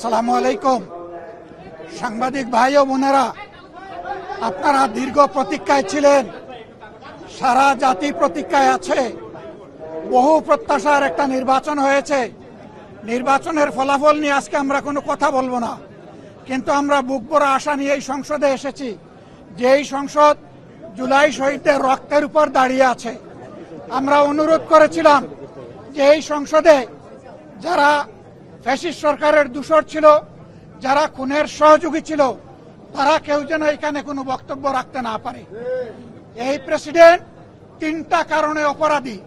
আসসালামু আলাইকুম। সাংবাদিক ভাই ও বোনেরা, আপনারা দীর্ঘ প্রতীক্ষায় ছিলেন, সারা জাতি প্রতীক্ষায় আছে। বহু প্রত্যাশার একটা নির্বাচন হয়েছে। নির্বাচনের ফলাফল নিয়ে আজকে আমরা কোনো কথা বলবো না, কিন্তু আমরা বুক ভরা আশা নিয়ে এই সংসদে এসেছি। যে এই সংসদ জুলাই শহীদদের রক্তের উপর দাঁড়িয়ে আছে। আমরা অনুরোধ করেছিলাম যে এই সংসদে যারা ফ্যাসিস্ট সরকারের দূষর ছিল, যারা খুনের সহযোগী ছিল, তারা কেউ যেন এখানে কোনো বক্তব্য রাখতে না পারে। এই প্রেসিডেন্ট তিনটা কারণে অপরাধী,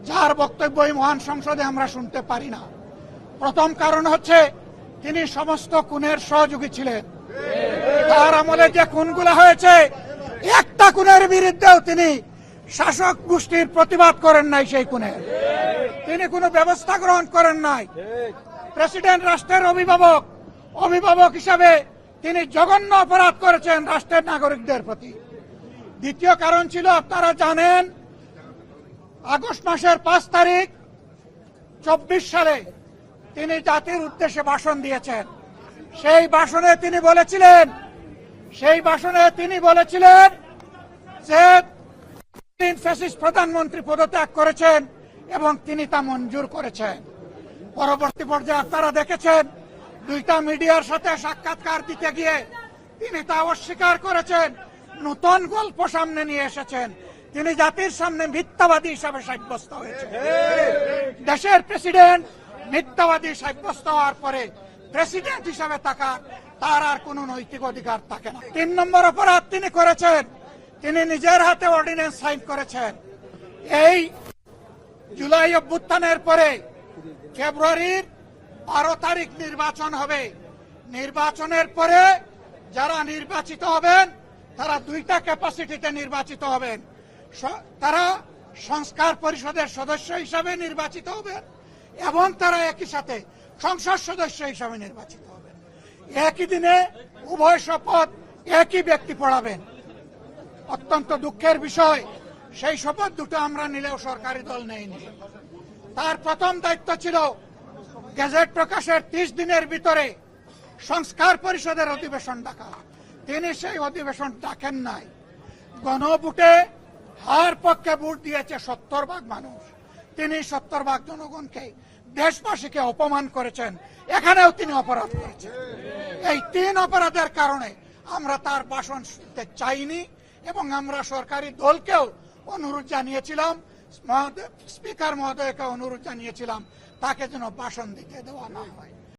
যার বক্তব্য এই মহান সংসদে আমরা শুনতে পারি না। প্রথম কারণ হচ্ছে তিনি সমস্ত খুনের সহযোগী ছিলেন। তার আমলে যে খুনগুলো হয়েছে, একটা খুনের বিরুদ্ধেও তিনি শাসক গোষ্ঠীর প্রতিবাদ করেন নাই। সেই খুনের তিনি কোনো ব্যবস্থা গ্রহণ করেন নাই। প্রেসিডেন্ট রাষ্ট্রের অভিভাবক হিসাবে তিনি জঘন্য অপরাধ করেছেন রাষ্ট্রের নাগরিকদের প্রতি। দ্বিতীয় কারণ ছিল, আপনারা জানেন, আগস্ট মাসের 5 তারিখ 24 সালে তিনি জাতির উদ্দেশ্যে ভাষণ দিয়েছেন। সেই ভাষণে তিনি বলেছিলেন যে ফ্যাসিস্ট প্রধানমন্ত্রী পদত্যাগ করেছেন এবং তিনি তা মঞ্জুর করেছেন। পরবর্তী পর্যায়ে আপনারা দেখেছেন, দুইটা মিডিয়ার সাথে সাক্ষাৎকার দিতে গিয়ে তিনি তা অস্বীকার করেছেন। নতুন গল্প সামনে নিয়ে এসেছেন। তিনি জাতির সামনে মিথ্যাবাদী হিসাবে সাব্যস্ত হয়েছে। দেশের প্রেসিডেন্ট মিথ্যাবাদী সাব্যস্ত হওয়ার পরে প্রেসিডেন্ট হিসাবে তার আর কোন নৈতিক অধিকার থাকে না। 3 নম্বর অপরাধ তিনি করেছেন, তিনি নিজের হাতে অর্ডিন্যান্স সাইন করেছেন। এই জুলাই অভ্যুত্থানের পরে ফেব্রুয়ারির 12 তারিখ নির্বাচন হবে। নির্বাচনের পরে যারা নির্বাচিত হবেন তারা 2টা ক্যাপাসিটিতে নির্বাচিত হবেন। তারা সংস্কার পরিষদের সদস্য হিসাবে নির্বাচিত হবেন এবং তারা একই সাথে সংসদ সদস্য হিসাবে নির্বাচিত হবেন। একই দিনে উভয় শপথ একই ব্যক্তি পড়াবেন। অত্যন্ত দুঃখের বিষয়, সেই শপথ দুটো আমরা নিলেও সরকারি দল নেয়নি। তার প্রথম দায়িত্ব ছিল গেজেট প্রকাশের 30 দিনের ভিতরে সংস্কার পরিষদের অধিবেশন ডাকা। তিনি সেই অধিবেশন ডাকেন নাই। গণভোটে হার পক্ষে ভোট দিয়েছে 70% মানুষ। তিনি 70% জনগণকে, দেশবাসীকে অপমান করেছেন। এখানেও তিনি অপরাধ করেছেন। এই 3 অপরাধের কারণে আমরা তার ভাষণ শুনতে চাইনি এবং আমরা সরকারি দলকেও অনুরোধ জানিয়েছিলাম, স্পিকার মহোদয়কে অনুরোধ জানিয়েছিলাম তাকে যেন ভাষণ দিতে দেওয়া না হয়।